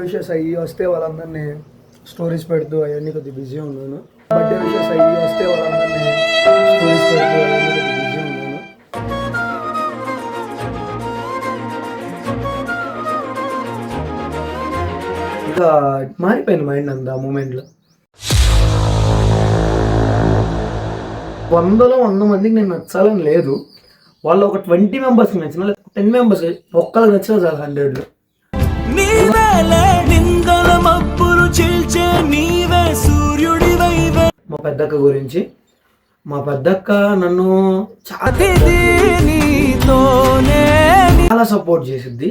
Wishes అయ్యి వస్తే వాళ్ళందరినీ స్టోరీస్ పెడుతూ అవన్నీ కొద్దిగా బిజీ ఉన్నాను. బర్త్డే విషెస్ అయ్యి వస్తే వాళ్ళందరినీ స్టోరీస్ పెడుతూ అవన్నీ కొద్దిగా బిజీ ఉన్నాను. ఇంకా మారిపోయింది మైండ్ అంతా ఆ మూమెంట్లో. 100 మందికి నేను నచ్చాలని లేదు. వాళ్ళు ఒక 20 మెంబర్స్కి నచ్చిన, 10 మెంబర్స్ ఒక్కరికి నచ్చిన చాలు 100లో. మా పెద్దక్క గురించి, మా పెద్దక్క నన్ను చాలా సపోర్ట్ చేసిద్ది.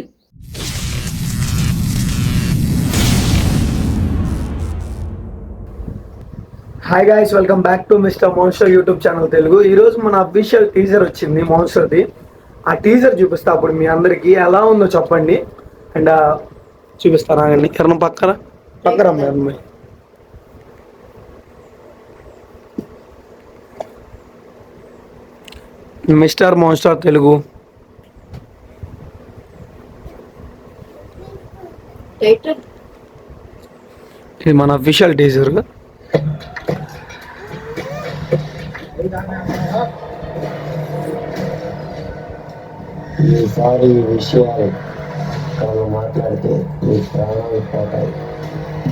Hi guys, welcome back to mister monster YouTube channel Telugu. ఈరోజు మన అఫీషియల్ టీజర్ వచ్చింది మోన్స్టర్ది. ఆ టీజర్ చూపిస్తా అప్పుడు మీ అందరికీ ఎలా ఉందో చెప్పండి. అండ్ చూపిస్తారా అండి, కిరణం పక్కన అమ్మాయి మిస్టర్ మోన్స్టర్ తెలుగు. ఇది మన అఫీషియల్ టీజర్. ఈసారి ఈ విషయాలు మాట్లాడితే నీ ప్రాణాలు పోతాయి.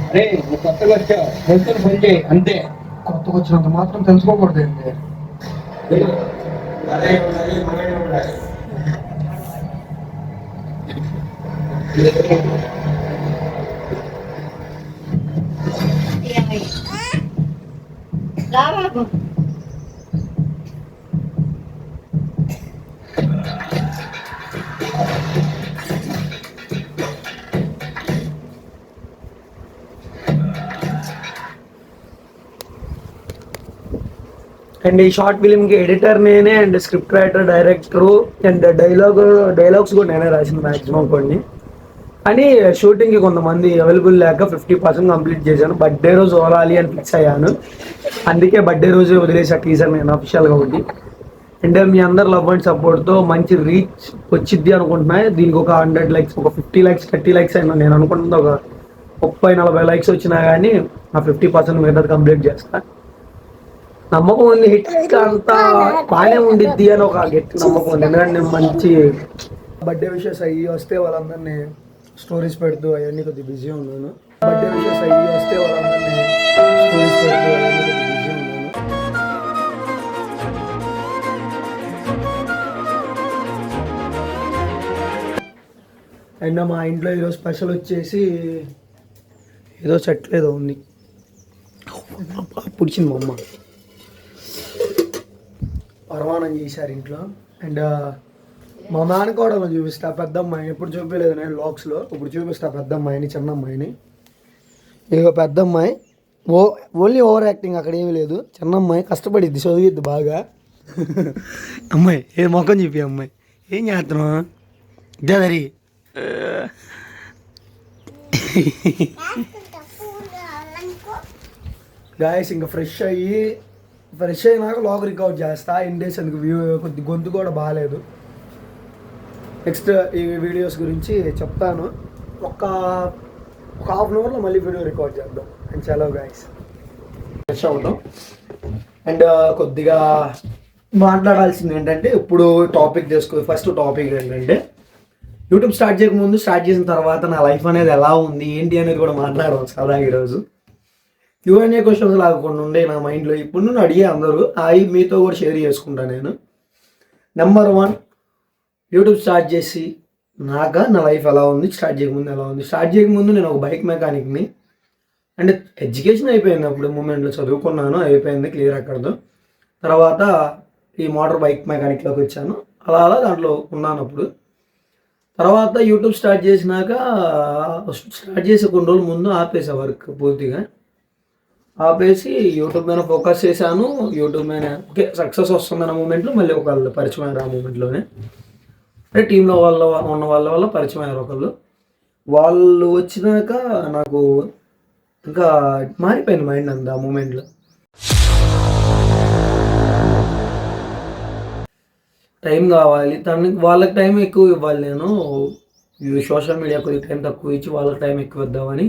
అరే నువ్వు కొత్తగా వచ్చావు, తెలుసుకుని పని చేయి అంతే. కొత్తగా వచ్చినంత మాత్రం తెలుసుకోకూడదు ఏంటి? అండ్ ఈ షార్ట్ ఫిలింకి ఎడిటర్ నేనే, and script writer, director, and dialogues కూడా నేనే రాసిన మ్యాక్సిమం కొన్ని. అని షూటింగ్కి కొంతమంది అవైలబుల్ లేక 50% కంప్లీట్ చేశాను. బర్త్డే రోజు వదలాలి అని ఫిక్స్ అయ్యాను. అందుకే బర్త్డే రోజు వదిలేసి ఆ టీజర్ నేను అఫీషియల్గా ఒకటి. అండ్ మీ అందరు లవ్ అండ్ సపోర్ట్తో మంచి రీచ్ వచ్చిద్ది అనుకుంటున్నా. దీనికి ఒక 100 లైక్స్, ఒక 50 లైక్స్, 30 లైక్స్ అయినా నేను అనుకుంటుంది ఒక 30-40 లైక్స్ వచ్చినా కానీ ఆ 50% మిగతాది కంప్లీట్ చేస్తాను. నమ్మకం ఉంది, హిట్ అంతా బాగానే ఉండిద్ది అని ఒక గట్టి నమ్మకం ఉంది. ఎందుకంటే నేను మంచి బర్త్డే విషెస్ అయ్యి వస్తే వాళ్ళందరినీ స్టోరీస్ పెడుతూ అవన్నీ కొద్దిగా బిజీ ఉన్నాను. బర్త్డే విషెస్ అయ్యి వస్తే వాళ్ళందరినీ స్టోరీస్ పెడుతూ అవన్నీ కొద్దిగా బిజీ ఉన్నాను. అండ్ మా ఇంట్లో ఈరోజు స్పెషల్ వచ్చేసి ఏదో చెట్లు ఏదో ఉంది, పుడిచింది మా అమ్మ. పరమాణం చేశారు ఇంట్లో. అండ్ మా మేనకోడలో చూపిస్తా పెద్ద అమ్మాయిని. ఎప్పుడు చూపించలేదు నేను వ్లాగ్స్లో, ఇప్పుడు చూపిస్తా పెద్ద అమ్మాయిని, చిన్న అమ్మాయిని. ఇక పెద్ద అమ్మాయి ఓన్లీ ఓవర్ యాక్టింగ్, అక్కడ ఏమీ లేదు. చిన్న అమ్మాయి కష్టపడిద్ది, చదివిద్ది బాగా. అమ్మాయి ఏ మొఖం చూపి, అమ్మాయి ఏం చేస్తున్నావు ఇద్దరి గాయస్. ఇంకా ఫ్రెష్ అయినాక లాగ్ రికార్డ్ చేస్తా. ఇండేస్ అందుకు కొద్ది గొంతు కూడా బాగాలేదు. నెక్స్ట్ ఈ వీడియోస్ గురించి చెప్తాను. ఒక హాఫ్ అన్ అవర్లో మళ్ళీ వీడియో రికార్డ్ చేద్దాం. అండ్ చలో గాయస్, ఫ్రెష్ అవుతాం. అండ్ కొద్దిగా మాట్లాడాల్సింది ఏంటంటే, ఇప్పుడు టాపిక్ ఫస్ట్ టాపిక్ ఏంటంటే, యూట్యూబ్ స్టార్ట్ చేసిన తర్వాత నా లైఫ్ అనేది ఎలా ఉంది ఏంటి అనేది కూడా మాట్లాడవచ్చు కదా ఈరోజు. Q&A క్వశ్చన్స్ లాగకుండా ఉండే నా మైండ్లో ఇప్పుడు నుండి అడిగే అందరూ అవి మీతో కూడా షేర్ చేసుకుంటాను నేను. నెంబర్ 1, యూట్యూబ్ స్టార్ట్ చేసి నా లైఫ్ ఎలా ఉంది, స్టార్ట్ చేయకముందు ఎలా ఉంది. స్టార్ట్ చేయకముందు నేను ఒక బైక్ మెకానిక్ని. అంటే ఎడ్యుకేషన్ అయిపోయింది, అప్పుడు మూమెంట్లో చదువుకున్నాను, అయిపోయింది క్లియర్ అక్కడతో. తర్వాత ఈ మోటార్ బైక్ మెకానిక్లోకి వచ్చాను. అలా దాంట్లో ఉన్నాను అప్పుడు. తర్వాత యూట్యూబ్ స్టార్ట్ చేసినాక కొన్ని రోజుల ముందు ఆపేసా వర్క్ పూర్తిగా. ఆపేసి యూట్యూబ్ మీద ఫోకస్ చేశాను. యూట్యూబ్ మీద ఓకే సక్సెస్ వస్తుందన్న మూమెంట్లో మళ్ళీ ఒకళ్ళు పరిచయం అయ్యారు. ఆ మూమెంట్లోనే అంటే టీంలో ఉన్న వాళ్ళ పరిచయం అయ్యారు ఒకళ్ళు. వాళ్ళు వచ్చినాక నాకు ఇంకా మారిపోయింది మైండ్ అంతా ఆ మూమెంట్లో. టైం కావాలి, వాళ్ళకి టైం ఎక్కువ ఇవ్వాలి. నేను సోషల్ మీడియా కొద్దిగా టైం తక్కువ ఇచ్చి వాళ్ళకి టైం ఎక్కువ ఇద్దామని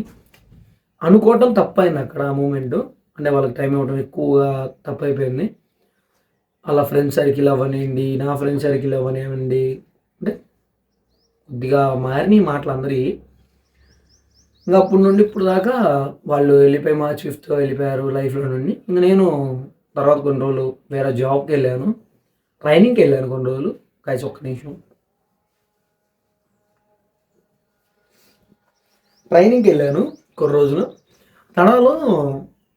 అనుకోవటం తప్పైంది అక్కడ ఆ మూమెంట్. అంటే వాళ్ళకి టైం ఇవ్వడం ఎక్కువగా తప్పైపోయింది. అలా ఫ్రెండ్స్ సర్కిల్ అవ్వనివ్వండి, నా ఫ్రెండ్స్ సర్కిల్ అవ్వనివ్వండి, అంటే కొద్దిగా మారినాయి మాటలు అందరివి. ఇంకా అప్పటి నుండి ఇప్పుడు దాకా వాళ్ళు వెళ్ళిపోయి మార్చ్ 5th వెళ్ళిపోయారు లైఫ్లో నుండి. ఇంకా నేను తర్వాత కొన్ని రోజులు వేరే జాబ్కి వెళ్ళాను, ట్రైనింగ్కి వెళ్ళాను కొన్ని రోజులు. కాసి ఒక్క నిమిషం. ట్రైనింగ్కి వెళ్ళాను కొన్ని రోజులు. తడాలో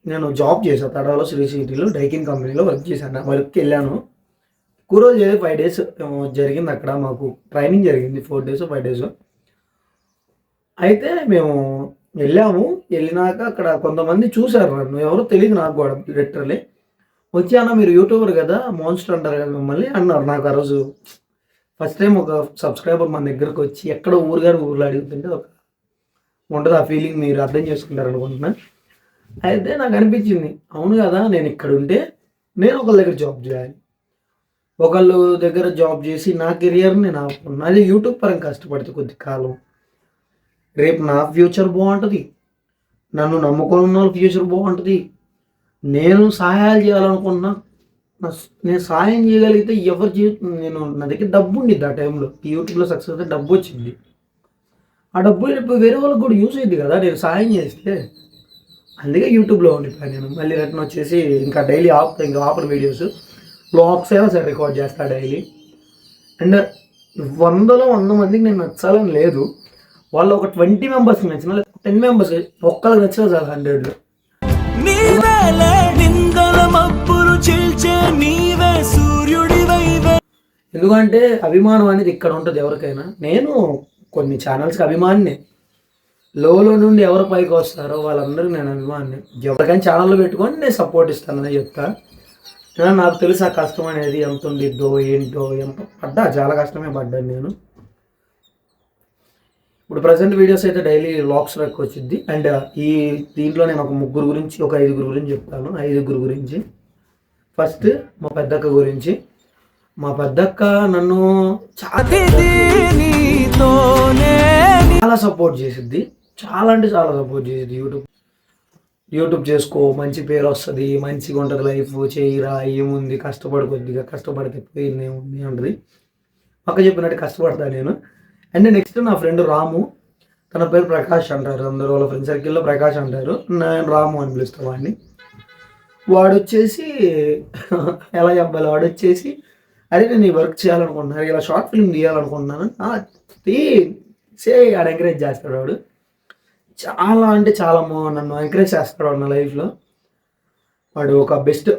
నేను జాబ్ చేశాను. తడాలో శ్రీ సిటీలో డైకిన్ కంపెనీలో వర్క్ చేశాను. వర్క్కి వెళ్ళాను. ఎక్కువ రోజు 5 days జరిగింది అక్కడ. మాకు ట్రైనింగ్ జరిగింది 4 days 5 days. అయితే మేము వెళ్ళినాక అక్కడ కొంతమంది చూశారు నన్ను, ఎవరో తెలియదు నాకు కూడా. లిటరలీ వచ్చి అన్న మీరు యూట్యూబర్ కదా, మోన్స్టర్ అంటారు కదా మిమ్మల్ని అన్నారు. నాకు ఆ రోజు ఫస్ట్ టైం ఒక సబ్స్క్రైబర్ మన దగ్గరకు వచ్చి ఎక్కడ ఊర్లో అడుగుతుంటే ఒక ఉంటుంది ఆ ఫీలింగ్, మీరు అర్థం చేసుకుంటారు అనుకుంటున్నా. అయితే నాకు అనిపించింది, అవును కదా, నేను ఇక్కడ ఉంటే నేను ఒకళ్ళ దగ్గర జాబ్ చేయాలి. ఒకళ్ళు దగ్గర జాబ్ చేసి నా కెరియర్ని నేను ఆపుకున్నాను. అది యూట్యూబ్ పరంగా కష్టపడితే కొద్ది కాలం రేపు నా ఫ్యూచర్ బాగుంటుంది, నన్ను నమ్ముకొని ఉన్న వాళ్ళ ఫ్యూచర్ బాగుంటుంది. నేను సహాయాలు చేయాలనుకున్నా, నేను సహాయం చేయగలిగితే నా దగ్గర డబ్బు ఉండిద్ది. ఆ టైంలో యూట్యూబ్లో సక్సెస్ అయితే డబ్బు వచ్చింది. ఆ డబ్బు ఇప్పుడు వేరే వాళ్ళకి కూడా యూస్ అయ్యింది కదా నేను సహాయం చేస్తే. అందుకే యూట్యూబ్లో ఉండిపోయాను నేను. మళ్ళీ రిటర్న్ వచ్చేసి ఇంకా డైలీ ఆపర్ వీడియోస్ బ్లాగ్స్ అయినా సరే రికార్డ్ చేస్తా డైలీ. అండ్ 100 మందికి నేను నచ్చాలని లేదు, వాళ్ళు ఒక 20 మెంబర్స్కి నచ్చిన, 10 మెంబర్స్ ఒక్కరికి నచ్చిన చాలు 100లో. ఎందుకంటే అభిమానం అనేది ఇక్కడ ఉంటుంది ఎవరికైనా. నేను కొన్ని ఛానల్స్కి అభిమానినే. లో నుండి ఎవరు పైకి వస్తారో వాళ్ళందరూ నేను అభిమాని. ఎవరికైనా ఛానల్లో పెట్టుకొని నేను సపోర్ట్ ఇస్తానని చెప్తా. నాకు తెలుసు ఆ కష్టం అనేది ఎంత ఉండిద్దో ఏంటో, ఎంత చాలా కష్టమే పడ్డాను నేను. ఇప్పుడు ప్రజెంట్ వీడియోస్ అయితే డైలీ వ్లాగ్స్ లెక్క వచ్చింది. అండ్ దీంట్లో నేను ఒక 3 గురించి, ఒక 5 గురించి చెప్తాను. 5 గురించి. ఫస్ట్ మా పెద్దక్క గురించి. మా పెద్దక్క నన్ను చాలా సపోర్ట్ చేసిద్ది. చాలా అంటే చాలా సపోర్ట్ చేసిద్ది. యూట్యూబ్ చేసుకో, మంచి పేరు వస్తుంది, మంచిగా ఉంటుంది లైఫ్, చేయరా, ఏముంది, కొద్దిగా కష్టపడితే పోయింది ఏముంది అంటది. పక్క చెప్పినట్టు కష్టపడతా నేను. అండ్ నెక్స్ట్ నా ఫ్రెండ్ రాము, తన పేరు ప్రకాష్ అంటారు అందరూ, వాళ్ళ ఫ్రెండ్ సర్కిల్లో ప్రకాష్ అంటారు, నేను రాము అని పిలుస్తాను వాడిని. వాడు వచ్చేసి ఎలా చెప్పాలి, వాడు వచ్చేసి అరే నేను ఈ వర్క్ చేయాలనుకుంటున్నాను, ఇలా షార్ట్ ఫిల్మ్ తీయాలనుకుంటున్నాను, ఆడు ఎంకరేజ్ చేస్తాడు. వాడు చాలా అంటే చాలా నన్ను ఎంకరేజ్ చేస్తాడు వాడు నా లైఫ్లో. వాడు ఒక బెస్ట్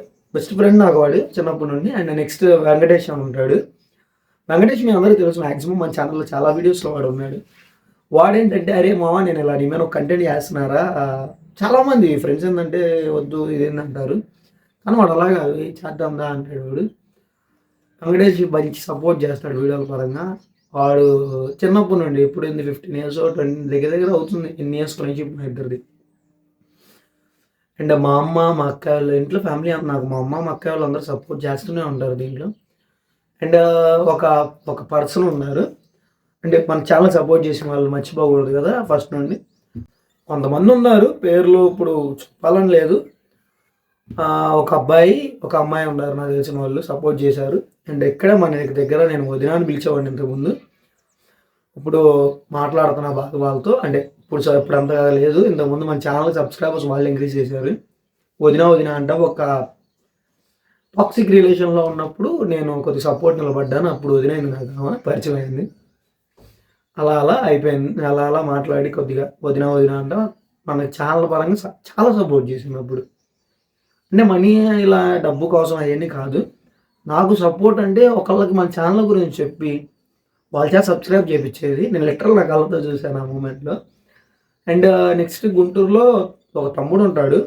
ఫ్రెండ్ నాకు, వాడు చిన్నప్పటి నుండి. అండ్ నెక్స్ట్ వెంకటేష్ అని ఉంటాడు. వెంకటేష్ మీ అందరికీ తెలుసు, మ్యాక్సిమం మన ఛానల్లో చాలా వీడియోస్లో వాడు ఉన్నాడు. వాడేంటంటే అరే మావా నేను ఇలా నీ మీద ఒక కంటెంట్ చేస్తున్నారా, చాలామంది ఫ్రెండ్స్ ఏంటంటే వద్దు ఇదేంటంటారు, కానీ వాడు అలాగా చేద్దాందా అంటాడు. వాడు వెంకటేష్ మంచి సపోర్ట్ చేస్తాడు వీడియోల పరంగా. వాడు చిన్నప్పటి నుండి ఇప్పుడు 15 years 20 దగ్గర అవుతుంది, ఎన్ని ఇయర్స్ ఫ్రెండ్షిప్ మా ఇద్దరిది. అండ్ మా అమ్మ మా అక్క వాళ్ళ ఇంట్లో ఫ్యామిలీ నాకు మా అమ్మ మా అక్క వాళ్ళు అందరూ సపోర్ట్ చేస్తూనే ఉంటారు దీంట్లో. అండ్ ఒక పర్సన్ ఉన్నారు, అంటే మన ఛానల్ సపోర్ట్ చేసిన వాళ్ళు మర్చిపోకూడదు కదా. ఫస్ట్ నుండి కొంతమంది ఉన్నారు, పేర్లు ఇప్పుడు చెప్పాలని లేదు. ఒక అబ్బాయి ఒక అమ్మాయి ఉన్నారు నాకు తెలిసిన వాళ్ళు, సపోర్ట్ చేశారు. అండ్ ఎక్కడ మన దగ్గర నేను వదినాన్ని పిలిచేవాడిని ఇంతకుముందు, ఇప్పుడు మాట్లాడుతున్నా బాగా వాళ్ళతో. అంటే ఇప్పుడు అంతగా లేదు, ఇంతకుముందు మన ఛానల్ సబ్స్క్రైబర్స్ వాళ్ళు ఇంక్రీజ్ చేశారు. వదిన అంటే ఒక టాక్సిక్ రిలేషన్లో ఉన్నప్పుడు నేను కొద్దిగా సపోర్ట్ నిలబడ్డాను. అప్పుడు వదినైంది నాకు పరిచయం అయింది. అలా అయిపోయింది. అలా మాట్లాడి కొద్దిగా వదిన అంటే మన ఛానల్ పరంగా చాలా సపోర్ట్ చేసింది. అప్పుడు అంటే మనీ ఇలా డబ్బు కోసం అవన్నీ కాదు, నాకు సపోర్ట్ అంటే ఒకళ్ళకి మన ఛానల్ గురించి చెప్పి వాళ్ళ చేత సబ్స్క్రైబ్ చేయించేది. నేను లిటరల్ నా కళ్ళతో చూశాను ఆ మూమెంట్లో. అండ్ నెక్స్ట్ గుంటూరులో ఒక తమ్ముడు ఉంటాడు,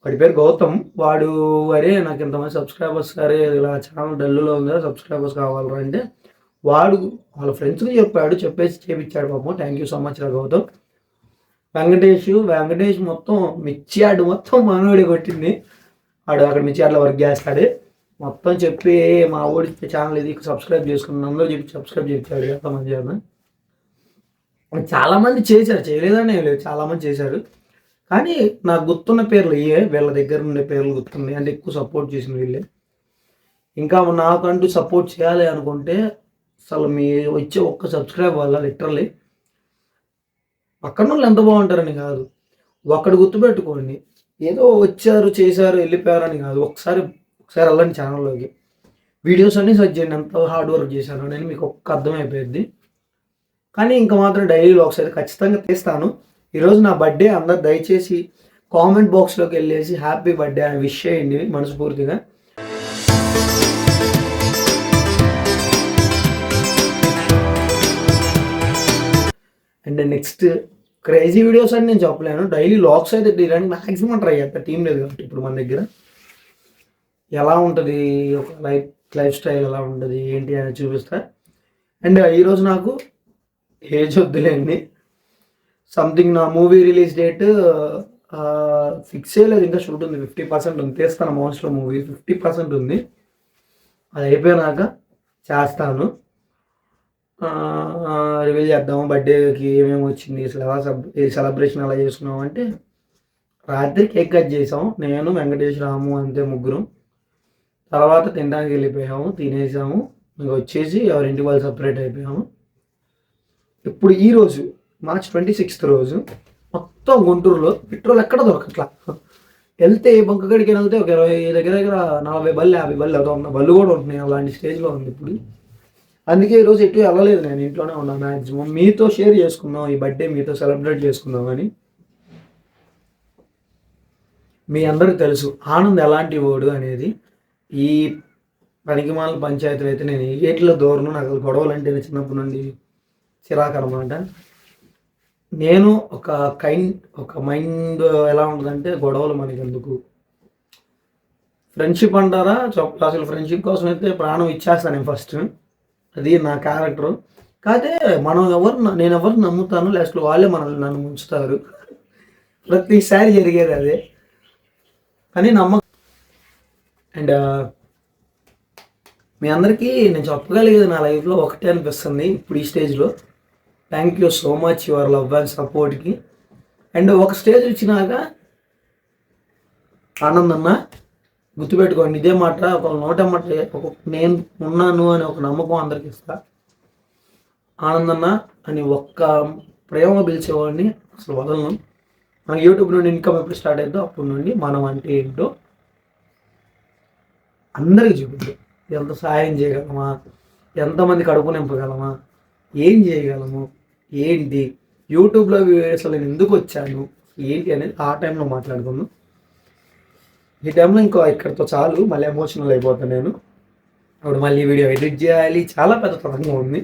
వాడి పేరు గౌతమ్. వాడు అరే నాకు ఇంతమంది సబ్స్క్రైబర్స్, అరే ఇలా ఛానల్ డల్లులో ఉందా సబ్స్క్రైబర్స్ కావాలరా అంటే వాడు వాళ్ళ ఫ్రెండ్స్కి చెప్పేసి చేయించాడు. పాపం థ్యాంక్ యూ సో మచ్ రా గౌతమ్. వెంకటేష్ మొత్తం మిర్చి యాడ్ మొత్తం మనోడి కొట్టింది. వాడు అక్కడ మిర్చి యాడ్లో వర్క్ చేస్తాడు. మొత్తం చెప్పి మా ఊడి ఛానల్ ఇది సబ్స్క్రైబ్ చేసుకున్నాను అందరూ చెప్పి సబ్స్క్రైబ్ చేయించాడు ఎంతమంది చేత. చాలామంది చేశారు, చేయలేదని ఏం లేదు, చాలామంది చేశారు. కానీ నాకు గుర్తున్న పేర్లు ఇవే, వీళ్ళ దగ్గర ఉండే పేర్లు గుర్తున్నాయి, అంటే ఎక్కువ సపోర్ట్ చేసిన వీళ్ళే. ఇంకా నాకంటూ సపోర్ట్ చేయాలి అనుకుంటే అసలు మీ వచ్చే ఒక్క సబ్స్క్రైబ్ వల్ల లిటరల్లీ పక్కన వాళ్ళు ఎంత బాగుంటారని కాదు, ఒక్కడు గుర్తుపెట్టుకోండి, ఏదో వచ్చారు చేశారు వెళ్ళిపోయారని కాదు, ఒకసారి వెళ్ళండి ఛానల్లోకి, వీడియోస్ అన్నీ సెర్చ్ చేయండి ఎంత హార్డ్ వర్క్ చేశాను నేను మీకు ఒక్క అర్థమైపోయింది. కానీ ఇంకా మాత్రం డైలీ వ్లాగ్స్ అయితే ఖచ్చితంగా తీస్తాను. ఈరోజు నా బర్త్డే, అందరు దయచేసి కామెంట్ బాక్స్లోకి వెళ్ళేసి హ్యాపీ బర్త్డే అని విష్ చేయండి మనస్ఫూర్తిగా. అండ్ నెక్స్ట్ క్రేజీ వీడియోస్ అని నేను చెప్పలేను, డైలీ వ్లాగ్స్ అయితే తీయడానికి మ్యాక్సిమం ట్రై చేస్తాను, టీం లేదు కాబట్టి ఇప్పుడు మన దగ్గర. ఎలా ఉంటుంది ఒక లైఫ్ స్టైల్ ఎలా ఉంటుంది ఏంటి అని చూపిస్తా. అండ్ ఈరోజు నాకు ఏజ్ వద్దులేండి, సంథింగ్ నా మూవీ రిలీజ్ డేట్ ఫిక్స్ చేయలేదు, ఇంకా షూట్ ఉంది, 50% ఉంది, తీస్తాను మోస్ట్లో మూవీ 50% ఉంది, అది అయిపోయినాక చేస్తాను. రివీల్ చేద్దాము బర్త్డేకి ఏమేమి వచ్చింది, అసలు ఎలా సెలబ్రేషన్ ఎలా చేసుకున్నాం అంటే, రాత్రి కేక్ కట్ చేసాము నేను వెంకటేష్ రాము అంతే ముగ్గురు. తర్వాత తినడానికి వెళ్ళిపోయాము, తినేసాము, ఇంకా వచ్చేసి ఎవరింటి వాళ్ళు సపరేట్ అయిపోయాము. ఇప్పుడు ఈరోజు మార్చ్ 26 రోజు మొత్తం గుంటూరులో పెట్రోల్ ఎక్కడ దొరకట్లా. వెళ్తే బంకగడికి వెళ్తే ఒక 20 దగ్గర 40 బళ్ళు 50 బళ్ళు అవుతా బళ్ళు కూడా ఉంటున్నాయి, అలాంటి స్టేజ్లో ఉంది ఇప్పుడు. అందుకే ఈరోజు ఎటు వెళ్ళలేదు, నేను ఇంట్లోనే ఉన్నాను మ్యాక్సిమం. మీతో షేర్ చేసుకుందాం ఈ బర్త్డే, మీతో సెలబ్రేట్ చేసుకుందాం అని. మీ అందరికి తెలుసు ఆనంద్ ఎలాంటి వాడు అనేది. ఈ పనికిమాల పంచాయతీలు అయితే నేను ఏట్లో దూరను, నాకు గొడవలు అంటే చిన్నప్పటి నుండి చిరాకు అనమాట. నేను ఒక మైండ్ ఎలా ఉంటుందంటే, గొడవలు మనకి ఎందుకు, ఫ్రెండ్షిప్ అంటారా అసలు ఫ్రెండ్షిప్ కోసం అయితే ప్రాణం ఇచ్చేస్తాను నేను ఫస్ట్, అది నా క్యారెక్టరు. కాకపోతే నేను ఎవరు నమ్ముతాను, లాస్ట్లో వాళ్ళే నన్ను ముంచుతారు, ప్రతిసారి జరిగేది అదే. కానీ అండ్ మీ అందరికీ నేను చెప్పగలిగేది నా లైఫ్లో ఒకటే అనిపిస్తుంది ఇప్పుడు ఈ స్టేజ్లో, thank you so much your love and సపోర్ట్కి. అండ్ ఒక స్టేజ్ వచ్చినాక ఆనందన్న గుర్తుపెట్టుకోండి, ఇదే మాట ఒక నోట మాట, నేను ఉన్నాను అని ఒక నమ్మకం అందరికి ఇస్తా. ఆనందన్న అని ఒక్క ప్రేమ పిలిచేవాడిని అసలు వదలను. మనకి యూట్యూబ్ నుండి ఇన్కమ్ ఎప్పుడు స్టార్ట్ అయిందో అప్పటి నుండి మనం అంటే ఏంటో అందరికీ చూపిద్దాం, ఎంత సహాయం చేయగలమా, ఎంతమంది కడుపు నింపగలమా, ఏం చేయగలము, ఏంటి యూట్యూబ్లో అసలు నేను ఎందుకు వచ్చాను ఏంటి అనేది ఆ టైంలో మాట్లాడుకుందాం. ఈ టైంలో ఇక్కడితో చాలు, మళ్ళీ ఎమోషనల్ అయిపోతాను నేను. అప్పుడు మళ్ళీ వీడియో ఎడిట్ చేయాలి, చాలా పెద్ద తరంగా ఉంది,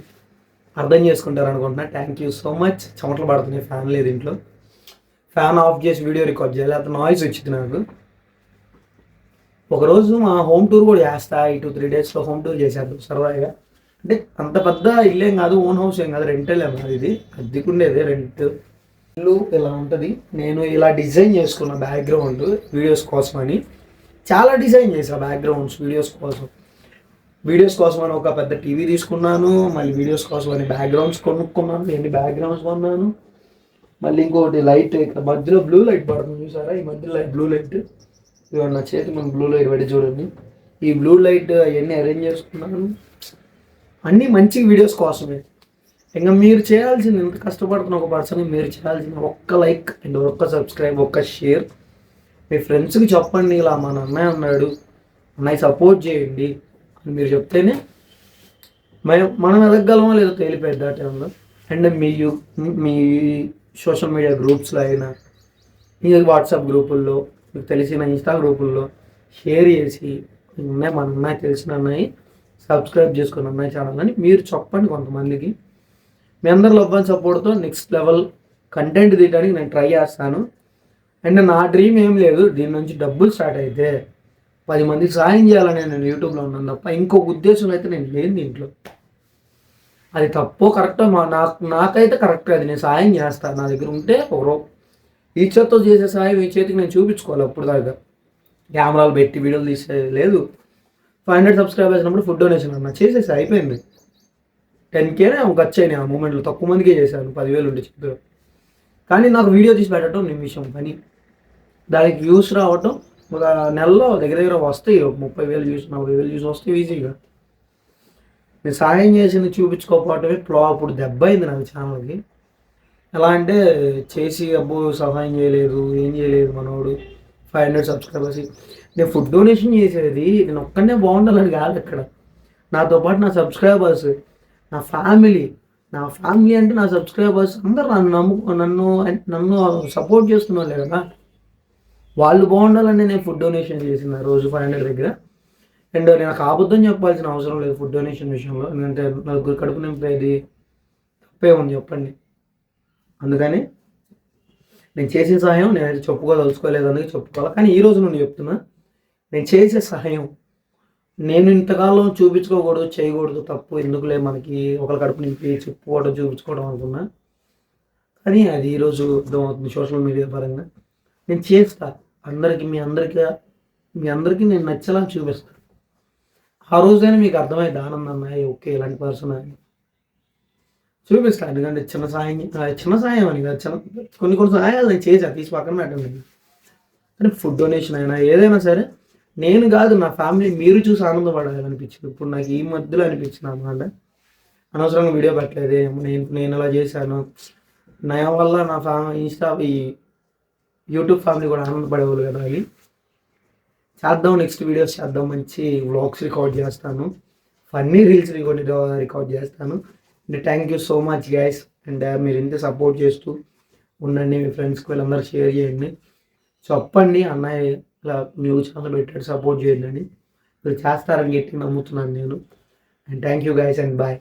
అర్థం చేసుకుంటారు అనుకుంటున్నా. Thank you so much. చెమటలు పడుతున్నాయి, ఫ్యాన్ లేదు ఇంట్లో, ఫ్యాన్ ఆఫ్ చేసి వీడియో రికార్డ్ చేయాలి, అంత నాయిస్ వచ్చింది నాకు. ఒకరోజు మా హోమ్ టూర్ కూడా చేస్తా, ఈ 2-3 డేస్లో హోమ్ టూర్ చేసేద్దాం సరదాగా. అంటే అంత పెద్ద ఇల్లేం కాదు, ఓన్ హౌస్ ఏం కాదు, రెంటల్ ఏం కాదు, ఇది అద్దెకుండేది రెంట్ ఇల్లు. ఇలా ఉంటుంది. నేను ఇలా డిజైన్ చేసుకున్న బ్యాక్గ్రౌండ్ వీడియోస్ కోసం అని, చాలా డిజైన్ చేసా బ్యాక్గ్రౌండ్స్ వీడియోస్ కోసం అని ఒక పెద్ద టీవీ తీసుకున్నాను, మళ్ళీ వీడియోస్ కోసం అని బ్యాక్గ్రౌండ్స్ కొనుక్కున్నాను, ఎన్ని బ్యాక్గ్రౌండ్స్ కొన్నాను. మళ్ళీ ఇంకోటి లైట్, ఇక్కడ మధ్యలో బ్లూ లైట్ పడుతుంది చూసారా, ఈ మధ్యలో బ్లూ లైట్, ఇవాళ నా చేతి మనం బ్లూ లైట్ పెట్టి చూడండి, ఈ బ్లూ లైట్ అవన్నీ అరేంజ్ చేసుకున్నాను, అన్నీ మంచి వీడియోస్ కోసమే. ఇంకా మీరు చేయాల్సింది, ఎంత కష్టపడుతున్న ఒక పర్సన్కి మీరు చేయాల్సింది ఒక్క లైక్ అండ్ ఒక్క సబ్స్క్రైబ్, ఒక్క షేర్. మీ ఫ్రెండ్స్కి చెప్పండి, ఇలా మన అన్నయ్య ఉన్నాడు, అన్నయ్య సపోర్ట్ చేయండి అని మీరు చెప్తేనే మనం ఎదగలమో లేదో తేలిపోయింది ఆ టైంలో. అండ్ మీ సోషల్ మీడియా గ్రూప్స్లో అయినా, మీ వాట్సాప్ గ్రూపుల్లో, మీకు తెలిసిన ఇన్స్టా గ్రూపుల్లో షేర్ చేసి, ఉన్నాయి మన అన్నయ్య తెలిసిన అన్నయ్య సబ్స్క్రైబ్ చేసుకుని అన్నయ్య ఛానల్ అని మీరు చెప్పండి కొంతమందికి. మీ అందరి లవ్ అండ్ సపోర్ట్తో నెక్స్ట్ లెవెల్ కంటెంట్ తీయడానికి నేను ట్రై చేస్తాను. అండ్ నా డ్రీమ్ ఏం లేదు, దీని నుంచి డబ్బులు స్టార్ట్ అయితే 10 మందికి సాయం చేయాలని నేను యూట్యూబ్లో ఉన్నాను తప్ప ఇంకొక ఉద్దేశం అయితే నేను లేని దీంట్లో. అది తప్పో కరెక్టో నాకైతే కరెక్ట్, అది నేను సాయం చేస్తాను. నా దగ్గర ఉంటే ఈ చేతితో చేసే సాయం ఈ చేతికి నేను చూపించుకోవాలి. అప్పుడు దాకా కెమెరాలు పెట్టి వీడియోలు తీసే లేదు. 500 సబ్స్క్రైబర్స్ అయినప్పుడు ఫుడ్ డొనేషన్ అన్న చేసేసి అయిపోయింది. 10Kనే ఖర్చు అయినాయి ఆ మూమెంట్లో. తక్కువ మందికే చేశాను, 10,000 ఉంటే చేతిలో. కానీ నాకు వీడియో తీసి పెట్టడం నిమిషం పని. దానికి వ్యూస్ రావటం ఒక నెలలో దగ్గర దగ్గర వస్తాయి, 30,000 వ్యూస్ 40,000 వ్యూస్ వస్తాయి ఈజీగా. నేను సాయం చేసింది చూపించుకోకపోవటమే అప్పుడు దెబ్బ అయింది నాకు ఛానల్కి. ఎలా అంటే చేసి అబ్బో సహాయం చేయలేదు, ఏం చేయలేదు మనోడు, 500 సబ్స్క్రైబర్స్. నేను ఫుడ్ డొనేషన్ చేసేది నేను ఒక్కనే బాగుండాలని కాదు ఇక్కడ. నాతో పాటు నా సబ్స్క్రైబర్స్, నా ఫ్యామిలీ అంటే నా సబ్స్క్రైబర్స్ అందరు నన్ను సపోర్ట్ చేస్తున్న వాళ్ళే కదా. వాళ్ళు బాగుండాలని నేను ఫుడ్ డొనేషన్ చేసిన రోజు 500 దగ్గర. అండ్ నేను నాకు అబద్ధం చెప్పాల్సిన అవసరం లేదు ఫుడ్ డొనేషన్ విషయంలో, ఎందుకంటే నలుగురు కడుపు నింపేది తప్పే ఉంది చెప్పండి. అందుకని నేను చేసే సహాయం నేను చెప్పుకోదలుచుకోలేదు, అందుకే చెప్పుకోవాలి. కానీ ఈరోజు నేను చెప్తున్నా, నేను చేసే సహాయం నేను ఇంతకాలం చూపించుకోకూడదు, చేయకూడదు, తప్పు ఎందుకులే మనకి ఒకరి కడుపు నింపి చెప్పుకోవడం చూపించుకోవడం అనుకున్నా. కానీ అది ఈరోజు అర్థమవుతుంది సోషల్ మీడియా పరంగా. నేను చేస్తా అందరికీ, మీ అందరికీ నేను నచ్చేలా చూపిస్తాను. ఆ రోజైనా మీకు అర్థమైంది ఆనందం, ఓకే ఇలాంటి పర్సన్ అని చూపిస్తాను. ఎందుకంటే చిన్న సాయం అని కాదు, కొన్ని సహాయాలు నేను చేశాను, తీసి పక్కన పెట్టండి. కానీ ఫుడ్ డొనేషన్ అయినా ఏదైనా సరే నేను కాదు, నా ఫ్యామిలీ మీరు చూసి ఆనందపడాలి అనిపించింది. ఇప్పుడు నాకు ఈ మధ్యలో అనిపించింది అన్నమాట, అనవసరంగా వీడియో పెట్టలేదు, నేను ఇలా చేశాను, నా వల్ల నా ఫ్యామిలీ ఈ యూట్యూబ్ ఫ్యామిలీ కూడా ఆనందపడేవాళ్ళు కదా. అది చేద్దాం, నెక్స్ట్ వీడియోస్ చేద్దాం, మంచి వ్లాగ్స్ రికార్డ్ చేస్తాను, ఫన్నీ రీల్స్ రికార్డ్ చేస్తాను. And thank you so much guys. And మీరు ఇంత సపోర్ట్ చేస్తూ ఉండండి, మీ ఫ్రెండ్స్కి వీళ్ళందరూ షేర్ చేయండి, చెప్పండి అన్నయ్య ఇలా న్యూ ఛానల్ పెట్టాడు సపోర్ట్ చేయండి అని. మీరు చేస్తారని గట్టిగా నమ్ముతున్నాను నేను. And thank you guys and bye.